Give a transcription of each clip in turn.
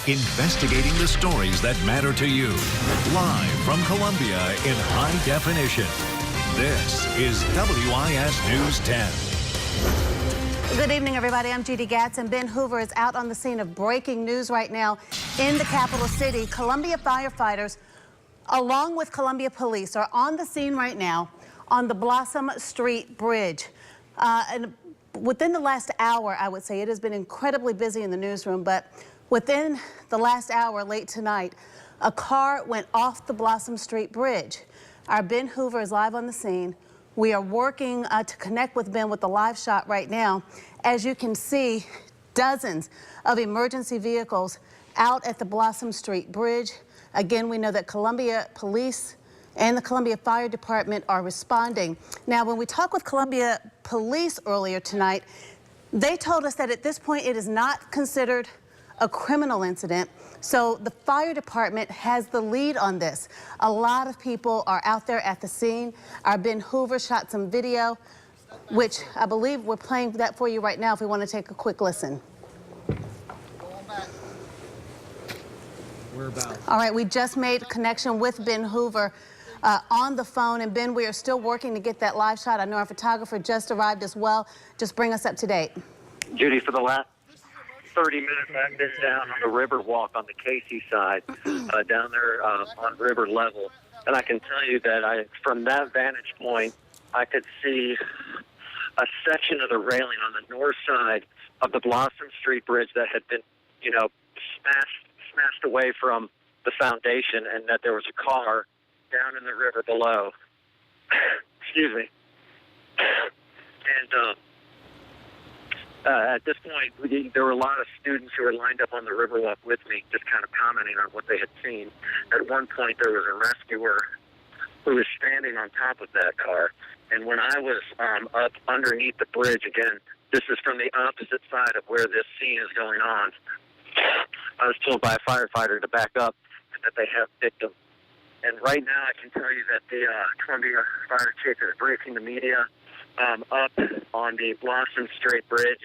investigating the stories that matter to you. Live from Columbia in high definition. This is WIS News 10. Good evening, everybody. I'm Judy Gatz, and Ben Hoover is out on the scene of breaking news right now in the capital city. Columbia firefighters, along with Columbia police, are on the scene right now on the Blossom Street Bridge. And within the last hour, I would say, it has been incredibly busy in the newsroom, but within the last hour, late tonight, a car went off the Blossom Street Bridge. Our Ben Hoover is live on the scene. We are working to connect with Ben with the live shot right now. As you can see, dozens of emergency vehicles out at the Blossom Street Bridge. Again, we know that Columbia Police and the Columbia Fire Department are responding. Now, when we talked with Columbia Police earlier tonight, they told us that at this point it is not considered a criminal incident, so the fire department has the lead on this. A lot of people are out there at the scene. Our Ben Hoover shot some video, which I believe we're playing that for you right now if we want to take a quick listen. All right, we just made connection with Ben Hoover on the phone, and Ben, we are still working to get that live shot. I know our photographer just arrived as well. Just bring us up to date. Judy, for the last 30 minutes, I've been down on the river walk on the Casey side, down there on river level. And I can tell you that from that vantage point, I could see a section of the railing on the north side of the Blossom Street Bridge that had been, smashed away from the foundation, and that there was a car down in the river below. Excuse me. And at this point, there were a lot of students who were lined up on the Riverwalk with me, just kind of commenting on what they had seen. At one point, there was a rescuer who was standing on top of that car. And when I was up underneath the bridge, again, this is from the opposite side of where this scene is going on, I was told by a firefighter to back up and that they have victims. And right now, I can tell you that the Columbia Fire Chief is briefing the media up on the Blossom Street Bridge,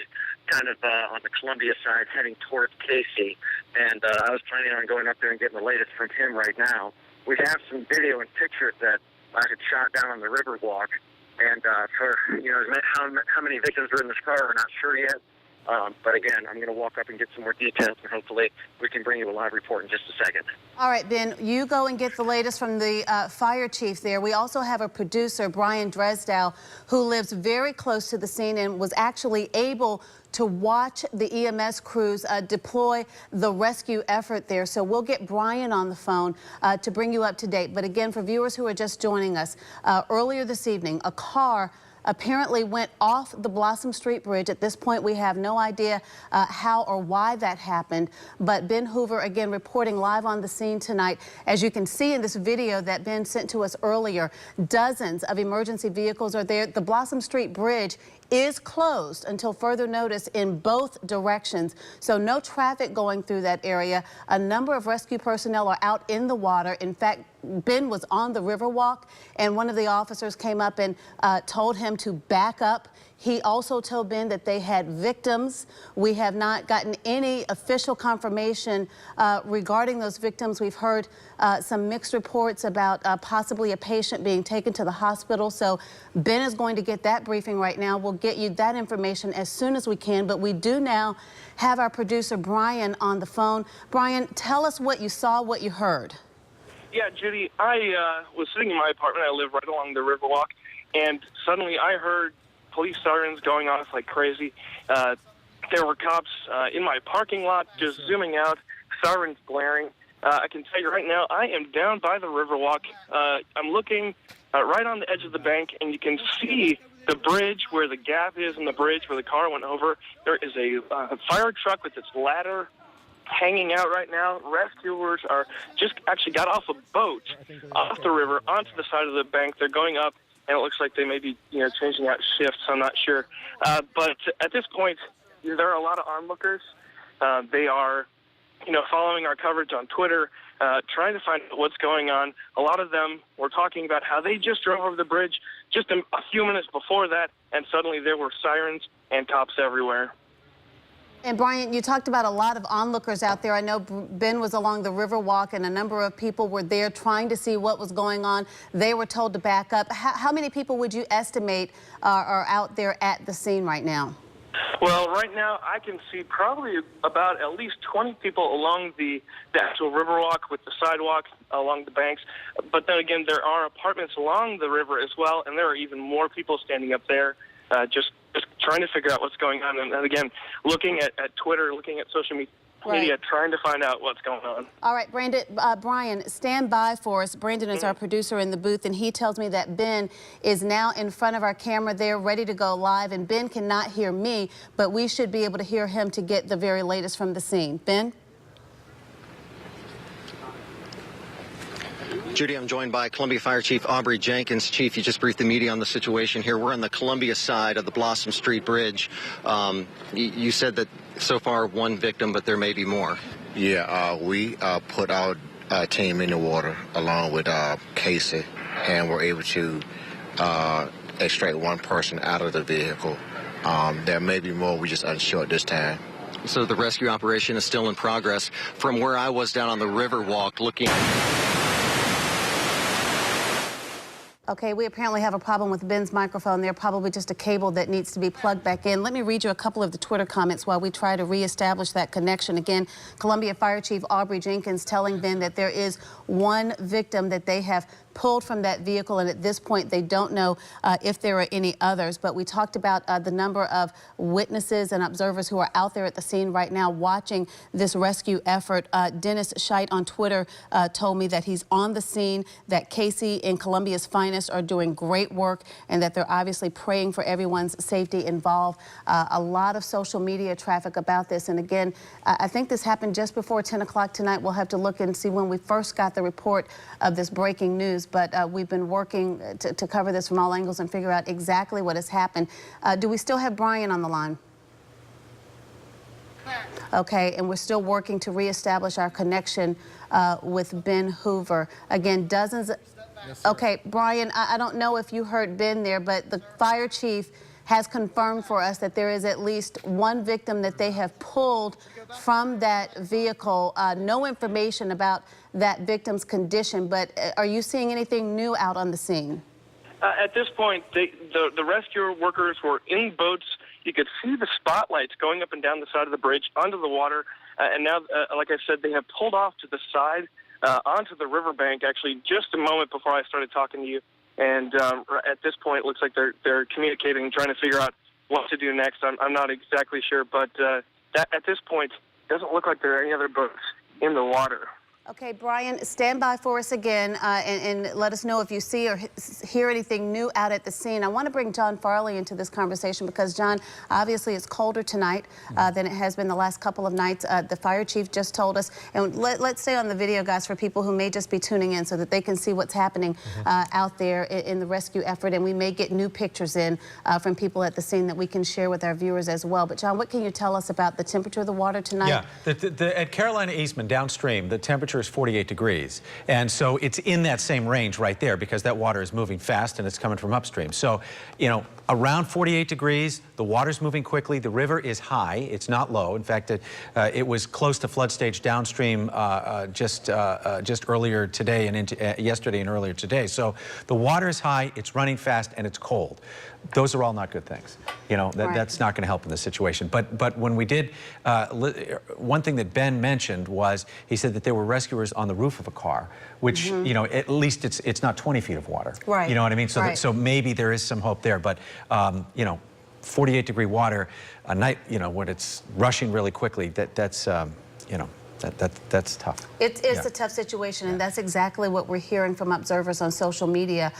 kind of on the Columbia side, heading towards Casey. And I was planning on going up there and getting the latest from him right now. We have some video and pictures that I had shot down on the Riverwalk. And for how many victims were in this car, we're not sure yet. But again, I'm going to walk up and get some more details, and hopefully we can bring you a live report in just a second. All right, Ben, you go and get the latest from the fire chief there. We also have a producer, Brian Dresdow, who lives very close to the scene and was actually able to watch the EMS crews deploy the rescue effort there. So we'll get Brian on the phone to bring you up to date. But again, for viewers who are just joining us, earlier this evening, a car apparently went off the Blossom Street Bridge. At this point, we have no idea how or why that happened. But Ben Hoover, again, reporting live on the scene tonight. As you can see in this video that Ben sent to us earlier, dozens of emergency vehicles are there. The Blossom Street Bridge is closed until further notice in both directions. So no traffic going through that area. A number of rescue personnel are out in the water. In fact, Ben was on the Riverwalk, and one of the officers came up and told him to back up. He also told Ben that they had victims. We have not gotten any official confirmation regarding those victims. We've heard some mixed reports about possibly a patient being taken to the hospital. So Ben is going to get that briefing right now. We'll get you that information as soon as we can. But we do now have our producer, Brian, on the phone. Brian, tell us what you saw, what you heard. Yeah, Judy, I was sitting in my apartment. I live right along the Riverwalk, and suddenly I heard police sirens going off like crazy. There were cops in my parking lot just zooming out, sirens blaring. I can tell you right now, I am down by the Riverwalk. I'm looking right on the edge of the bank, and you can see the bridge where the gap is in the bridge where the car went over. There is a fire truck with its ladder hanging out right now. Rescuers are just actually got off a boat off the river onto the side of the bank. They're going up, and it looks like they may be, changing out shifts. I'm not sure. But at this point, there are a lot of onlookers. They are, following our coverage on Twitter, trying to find out what's going on. A lot of them were talking about how they just drove over the bridge just a few minutes before that, and suddenly there were sirens and cops everywhere. And Brian, you talked about a lot of onlookers out there. I know Ben was along the Riverwalk, and a number of people were there trying to see what was going on. They were told to back up. How many people would you estimate are out there at the scene right now? Well, right now I can see probably about at least 20 people along the actual Riverwalk with the sidewalk along the banks. But then again, there are apartments along the river as well, and there are even more people standing up there just trying to figure out what's going on. And again, looking at Twitter, looking at social media, trying to find out what's going on. All right, Brian, stand by for us. Brandon is our producer in the booth, and he tells me that Ben is now in front of our camera there, ready to go live. And Ben cannot hear me, but we should be able to hear him to get the very latest from the scene. Ben? Judy, I'm joined by Columbia Fire Chief Aubrey Jenkins. Chief, you just briefed the media on the situation here. We're on the Columbia side of the Blossom Street Bridge. You said that so far one victim, but there may be more. Yeah, we put our team in the water along with Casey, and we're able to extract one person out of the vehicle. There may be more. We're just unsure at this time. So the rescue operation is still in progress. From where I was down on the Riverwalk looking... Okay, we apparently have a problem with Ben's microphone there, probably just a cable that needs to be plugged back in. Let me read you a couple of the Twitter comments while we try to reestablish that connection. Again, Columbia Fire Chief Aubrey Jenkins telling Ben that there is one victim that they have pulled from that vehicle, and at this point they don't know if there are any others. But we talked about the number of witnesses and observers who are out there at the scene right now watching this rescue effort. Dennis Scheit on Twitter told me that he's on the scene, that Casey and Columbia's finest are doing great work, and that they're obviously praying for everyone's safety involved. A lot of social media traffic about this, and again, I think this happened just before 10 o'clock tonight. We'll have to look and see when we first got the report of this breaking news, but we've been working to cover this from all angles and figure out exactly what has happened. Do we still have Brian on the line? Okay, and we're still working to reestablish our connection with Ben Hoover. Again, dozens. Okay, Brian, I don't know if you heard Ben there, but the fire chief has confirmed for us that there is at least one victim that they have pulled from that vehicle. No information about that victim's condition, but are you seeing anything new out on the scene? At this point, the rescue workers were in boats. You could see the spotlights going up and down the side of the bridge onto the water. And now, like I said, they have pulled off to the side onto the riverbank, actually, just a moment before I started talking to you. And at this point, it looks like they're communicating, trying to figure out what to do next. I'm not exactly sure, but at this point, it doesn't look like there are any other boats in the water. Okay, Brian, stand by for us again and let us know if you see or hear anything new out at the scene. I want to bring John Farley into this conversation because, John, obviously it's colder tonight than it has been the last couple of nights. The fire chief just told us, and let's stay on the video, guys, for people who may just be tuning in so that they can see what's happening out there in the rescue effort, and we may get new pictures in from people at the scene that we can share with our viewers as well. But, John, what can you tell us about the temperature of the water tonight? Yeah, at Carolina Eastman downstream, the temperature is 48 degrees. And so it's in that same range right there because that water is moving fast and it's coming from upstream. So, you know, around 48 degrees, the water's moving quickly, the river is high, it's not low. In fact, it was close to flood stage downstream just earlier today and into yesterday and earlier today. So the water is high, it's running fast, and it's cold. Those are all not good things. You know, that's not going to help in this situation. But when we did, one thing that Ben mentioned was he said that there were rescuers on the roof of a car, which, you know, at least it's not 20 feet of water. Right. You know what I mean? So, so maybe there is some hope there. But, you know, 48-degree water, a night, you know, when it's rushing really quickly, that's, you know, that's tough. It's a tough situation, and that's exactly what we're hearing from observers on social media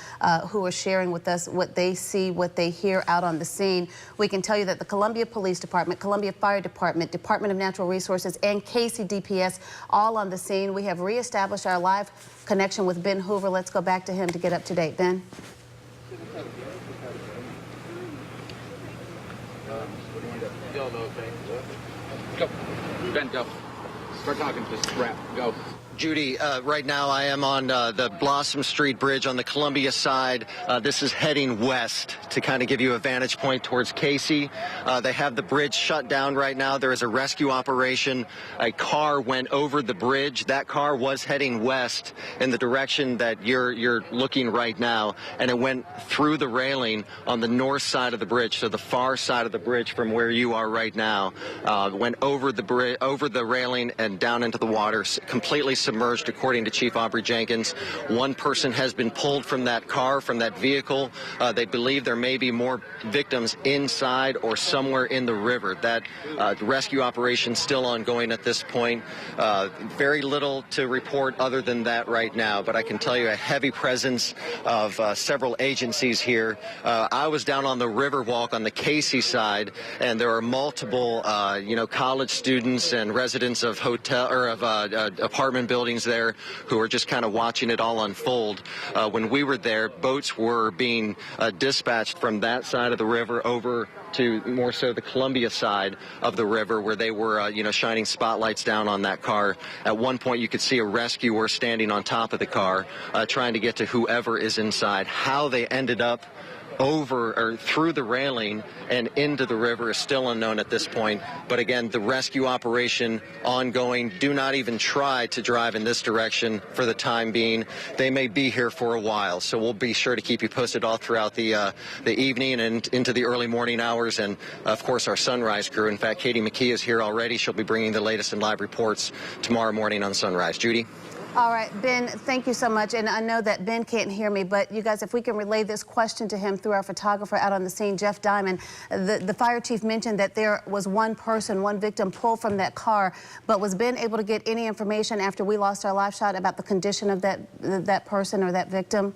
who are sharing with us what they see, what they hear out on the scene. We can tell you that the Columbia Police Department, Columbia Fire Department, Department of Natural Resources, and Casey DPS all on the scene. We have reestablished our live connection with Ben Hoover. Let's go back to him to get up to date. Ben? Go. Ben, go. Start talking to Scrap. Go. Judy, right now I am on the Blossom Street Bridge on the Columbia side. This is heading west to kind of give you a vantage point towards Casey. They have the bridge shut down right now. There is a rescue operation. A car went over the bridge. That car was heading west in the direction that you're looking right now, and it went through the railing on the north side of the bridge, so the far side of the bridge from where you are right now. Went over the bridge, over the railing, and down into the water, completely submerged, according to Chief Aubrey Jenkins. One person has been pulled from that car, from that vehicle. They believe there may be more victims inside or somewhere in the river. That rescue operation still ongoing at this point. Very little to report other than that right now, but I can tell you a heavy presence of several agencies here. I was down on the Riverwalk on the Casey side, and there are multiple, college students and residents of hotel or of apartment buildings there who are just kind of watching it all unfold. When we were there, boats were being dispatched from that side of the river over to more so the Columbia side of the river, where they were, shining spotlights down on that car. At one point, you could see a rescuer standing on top of the car, trying to get to whoever is inside. How they ended up over or through the railing and into the river is still unknown at this point. But again, the rescue operation ongoing. Do not even try to drive in this direction for the time being. They may be here for a while, so we'll be sure to keep you posted all throughout the evening and into the early morning hours. And of course, our Sunrise crew. In fact, Katie McKee is here already. She'll be bringing the latest and live reports tomorrow morning on Sunrise. Judy? All right, Ben, thank you so much. And I know that Ben can't hear me, but you guys, if we can relay this question to him through our photographer out on the scene, Jeff Diamond. The fire chief mentioned that there was one person, one victim pulled from that car, but was Ben able to get any information after we lost our live shot about the condition of that person or that victim?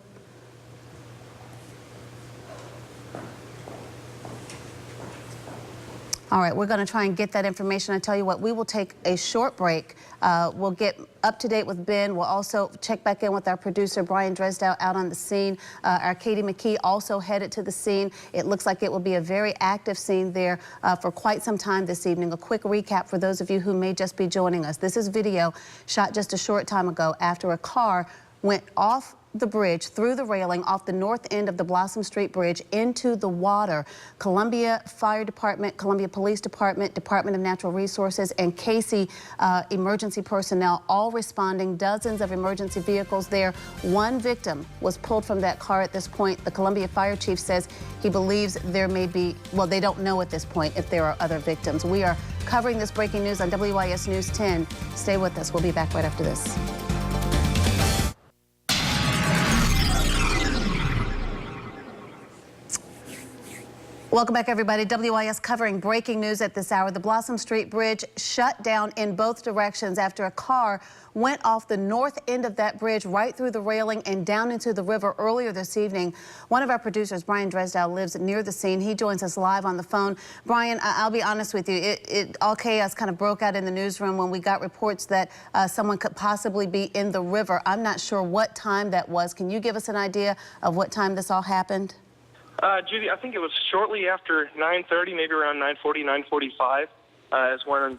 All right, we're going to try and get that information. I tell you what, we will take a short break. We'll get up to date with Ben. We'll also check back in with our producer, Brian Dresdow, out on the scene. Our Katie McKee also headed to the scene. It looks like it will be a very active scene there for quite some time this evening. A quick recap for those of you who may just be joining us. This is video shot just a short time ago after a car went off the bridge, through the railing, off the north end of the Blossom Street Bridge into the water. Columbia Fire Department, Columbia Police Department, Department of Natural Resources, and Casey emergency personnel all responding. Dozens of emergency vehicles there. One victim was pulled from that car at this point. The Columbia Fire Chief says he believes there may be, well, they don't know at this point if there are other victims. We are covering this breaking news on WIS News 10. Stay with us. We'll be back right after this. Welcome back, everybody. WIS covering breaking news at this hour. The Blossom Street Bridge shut down in both directions after a car went off the north end of that bridge right through the railing and down into the river earlier this evening. One of our producers, Brian Dresdow, lives near the scene. He joins us live on the phone. Brian, I'll be honest with you. All chaos kind of broke out in the newsroom when we got reports that someone could possibly be in the river. I'm not sure what time that was. Can you give us an idea of what time this all happened? Judy, I think it was shortly after 9:30, maybe around 9:40, 9:45, is when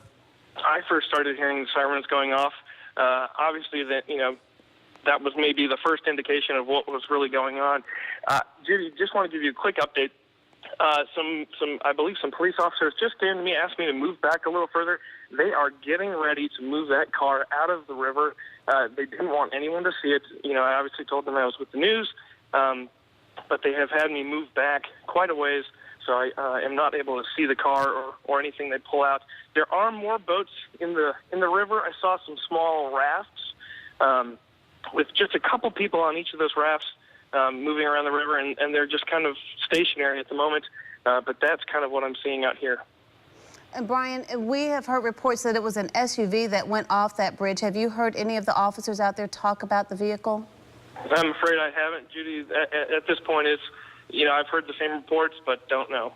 I first started hearing the sirens going off. Obviously, that was maybe the first indication of what was really going on. Judy, just want to give you a quick update. I believe some police officers just came to me, asked me to move back a little further. They are getting ready to move that car out of the river. They didn't want anyone to see it. I obviously told them I was with the news. But they have had me move back quite a ways, so I am not able to see the car or anything they pull out. There are more boats in the river. I saw some small rafts with just a couple people on each of those rafts moving around the river, and they're just kind of stationary at the moment. But that's kind of what I'm seeing out here. And Brian, we have heard reports that it was an SUV that went off that bridge. Have you heard any of the officers out there talk about the vehicle? I'm afraid I haven't, Judy. At this point, I've heard the same reports, but don't know.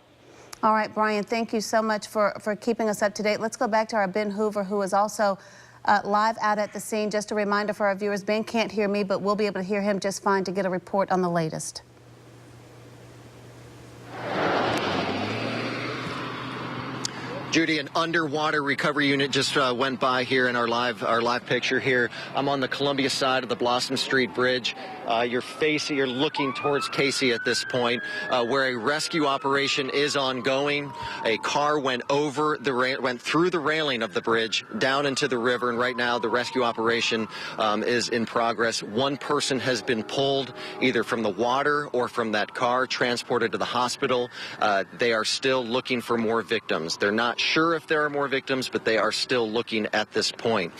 All right, Brian, thank you so much for keeping us up to date. Let's go back to our Ben Hoover, who is also live out at the scene. Just a reminder for our viewers, Ben can't hear me, but we'll be able to hear him just fine to get a report on the latest. Judy, an underwater recovery unit just went by here in our live picture here. I'm on the Columbia side of the Blossom Street Bridge. You're looking towards Casey at this point, where a rescue operation is ongoing. A car went through the railing of the bridge down into the river, and right now the rescue operation is in progress. One person has been pulled either from the water or from that car, transported to the hospital. They are still looking for more victims. They're not sure if there are more victims, but they are still looking at this point.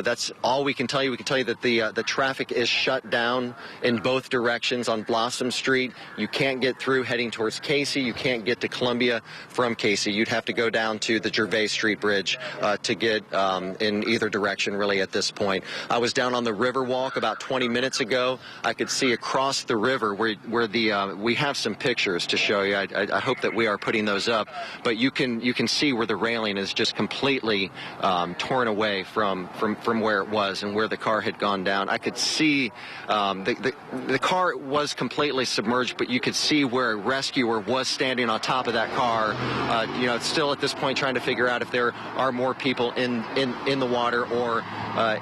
That's all we can tell you. We can tell you that the traffic is shut down in both directions on Blossom Street. You can't get through heading towards Casey. You can't get to Columbia from Casey. You'd have to go down to the Gervais Street Bridge to get in either direction, really, at this point. I was down on the Riverwalk about 20 minutes ago. I could see across the river where we have some pictures to show you. I hope that we are putting those up, but you can see where the railing is just completely torn away from where it was and where the car had gone down. I could see the car was completely submerged, but you could see where a rescuer was standing on top of that car. It's still at this point trying to figure out if there are more people in the water or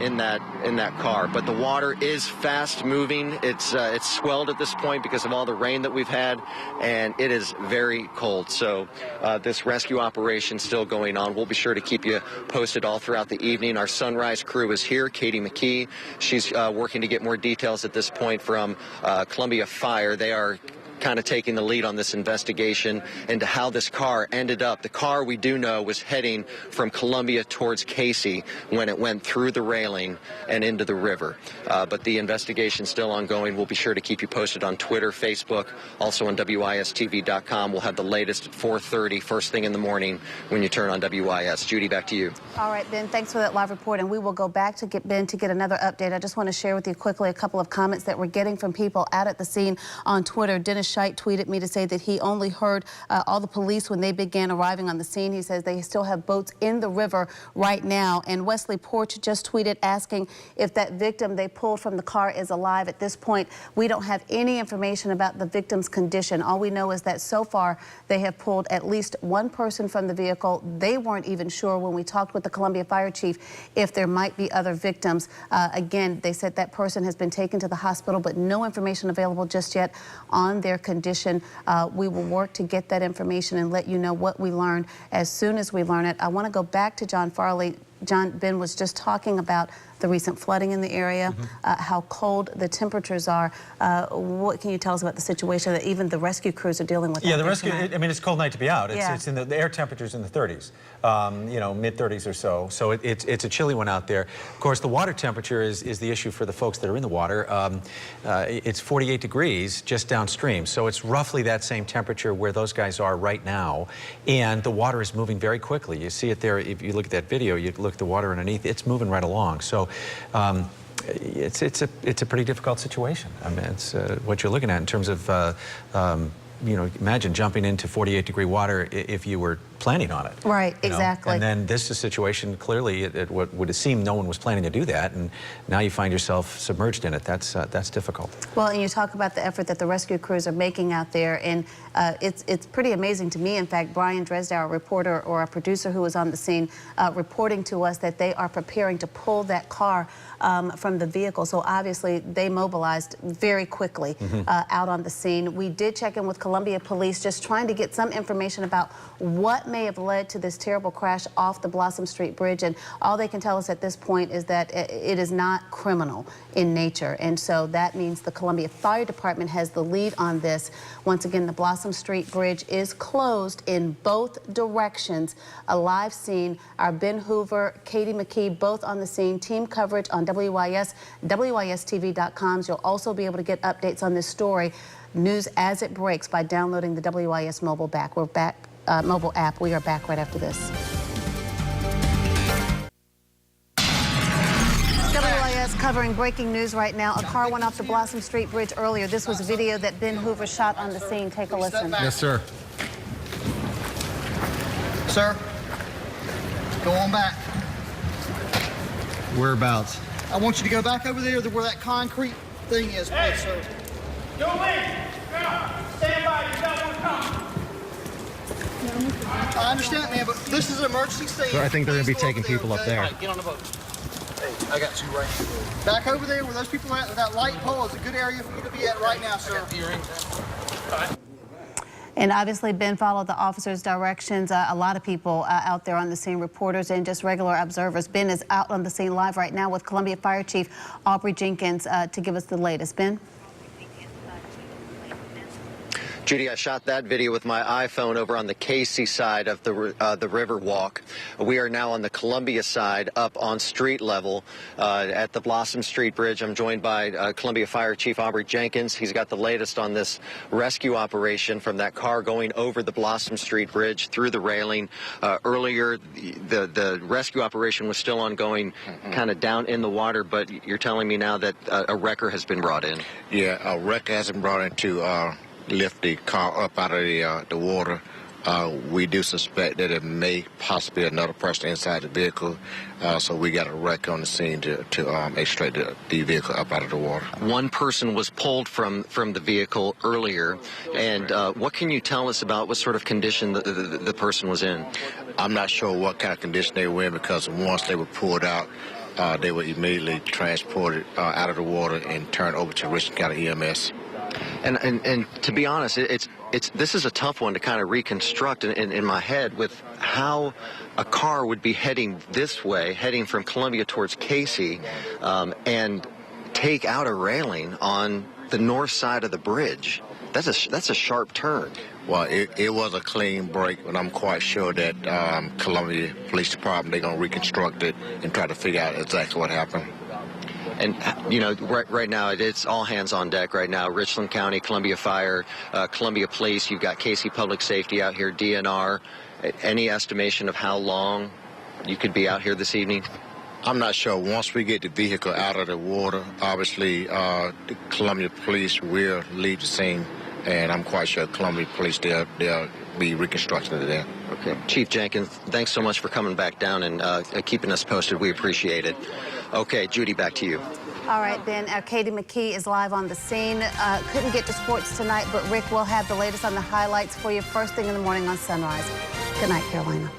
in that car. But the water is fast moving. It's swelled at this point because of all the rain that we've had, and it is very cold. So this rescue operation still going on. We'll be sure to keep you posted all throughout the evening. Our Sunrise crew is here. Katie McKee, she's working to get more details at this point from Columbia Fire. They are kind of taking the lead on this investigation into how this car ended up. The car, we do know, was heading from Columbia towards Casey when it went through the railing and into the river. But the investigation's still ongoing. We'll be sure to keep you posted on Twitter, Facebook, also on WISTV.com. We'll have the latest at 4:30, first thing in the morning when you turn on WIS. Judy, back to you. All right, Ben, thanks for that live report, and we will go back to get Ben to get another update. I just want to share with you quickly a couple of comments that we're getting from people out at the scene on Twitter. Dennis Scheidt tweeted me to say that he only heard all the police when they began arriving on the scene. He says they still have boats in the river right now. And Wesley Porch just tweeted asking if that victim they pulled from the car is alive. At this point, we don't have any information about the victim's condition. All we know is that so far they have pulled at least one person from the vehicle. They weren't even sure when we talked with the Columbia Fire Chief if there might be other victims. Again, they said that person has been taken to the hospital, but no information available just yet on their condition. We will work to get that information and let you know what we learned as soon as we learn it. I want to go back to John Farley. John, Ben was just talking about the recent flooding in the area, how cold the temperatures are. What can you tell us about the situation that even the rescue crews are dealing with? Yeah, the rescue, I mean, it's a cold night to be out. It's in the air temperature's in the 30s, mid-30s or so. So it's a chilly one out there. Of course, the water temperature is the issue for the folks that are in the water. It's 48 degrees just downstream. So it's roughly that same temperature where those guys are right now. And the water is moving very quickly. You see it there. If you look at that video, you look at the water underneath, it's moving right along. So it's a pretty difficult situation. I mean, it's what you're looking at in terms of imagine jumping into 48-degree water if you were planning on it. Right, exactly. And then this is a situation, clearly, what would seem no one was planning to do that, and now you find yourself submerged in it. That's difficult. Well, and you talk about the effort that the rescue crews are making out there, and it's pretty amazing to me. In fact, Brian Dresdow, a reporter or a producer who was on the scene, reporting to us that they are preparing to pull that car from the vehicle. So obviously they mobilized very quickly out on the scene. We did check in with Columbia Police, just trying to get some information about what may have led to this terrible crash off the Blossom Street Bridge, and all they can tell us at this point is that it is not criminal in nature, and so that means the Columbia Fire Department has the lead on this. Once again, the Blossom Street Bridge is closed in both directions. A live scene, our Ben Hoover, Katie McKee, both on the scene. Team coverage on WIS, WISTV.com. You'll also be able to get updates on this story, news as it breaks, by downloading the WIS mobile app. We are back right after this. WIS covering breaking news right now. A car went off the Blossom Street Bridge earlier. This was a video that Ben Hoover shot on the scene. Take a listen. Yes, sir. Sir, go on back. Whereabouts? I want you to go back over there to where that concrete thing is, please, sir. Go in. Stand by. You got one coming. I understand, man, but this is an emergency scene. So I think they're going to be Please go taking over there, people up okay? there. Get on the boat. Hey, I got you right here. Back over there where those people are at, that light pole is a good area for you to be at right now, sir. And obviously, Ben followed the officer's directions. A lot of people out there on the scene, reporters and just regular observers. Ben is out on the scene live right now with Columbia Fire Chief Aubrey Jenkins to give us the latest. Ben? Judy, I shot that video with my iPhone over on the Casey side of the river walk. We are now on the Columbia side, up on street level at the Blossom Street Bridge. I'm joined by Columbia Fire Chief Aubrey Jenkins. He's got the latest on this rescue operation from that car going over the Blossom Street Bridge through the railing. Earlier, the rescue operation was still ongoing, kind of down in the water, but you're telling me now that a wrecker has been brought in. Yeah, a wrecker has been brought in to lift the car up out of the water. We do suspect that it may possibly be another person inside the vehicle, so we got a wrecker on the scene to extract the vehicle up out of the water. One person was pulled from the vehicle earlier, and what can you tell us about what sort of condition the person was in? I'm not sure what kind of condition they were in, because once they were pulled out, they were immediately transported out of the water and turned over to Richland County EMS. And to be honest, this is a tough one to kind of reconstruct in my head, with how a car would be heading this way, heading from Columbia towards Casey, and take out a railing on the north side of the bridge. That's a sharp turn. Well, it was a clean break, but I'm quite sure that Columbia Police Department, they're going to reconstruct it and try to figure out exactly what happened. And, you know, right now, it's all hands on deck right now. Richland County, Columbia Fire, Columbia Police, you've got Casey Public Safety out here, DNR. Any estimation of how long you could be out here this evening? I'm not sure. Once we get the vehicle out of the water, obviously, the Columbia Police will leave the scene, and I'm quite sure Columbia Police, they'll be reconstructing it there. Okay. Chief Jenkins, thanks so much for coming back down and keeping us posted. We appreciate it. Okay, Judy, back to you. All right, Ben. Katie McKee is live on the scene. Couldn't get to sports tonight, but Rick will have the latest on the highlights for you first thing in the morning on Sunrise. Good night, Carolina.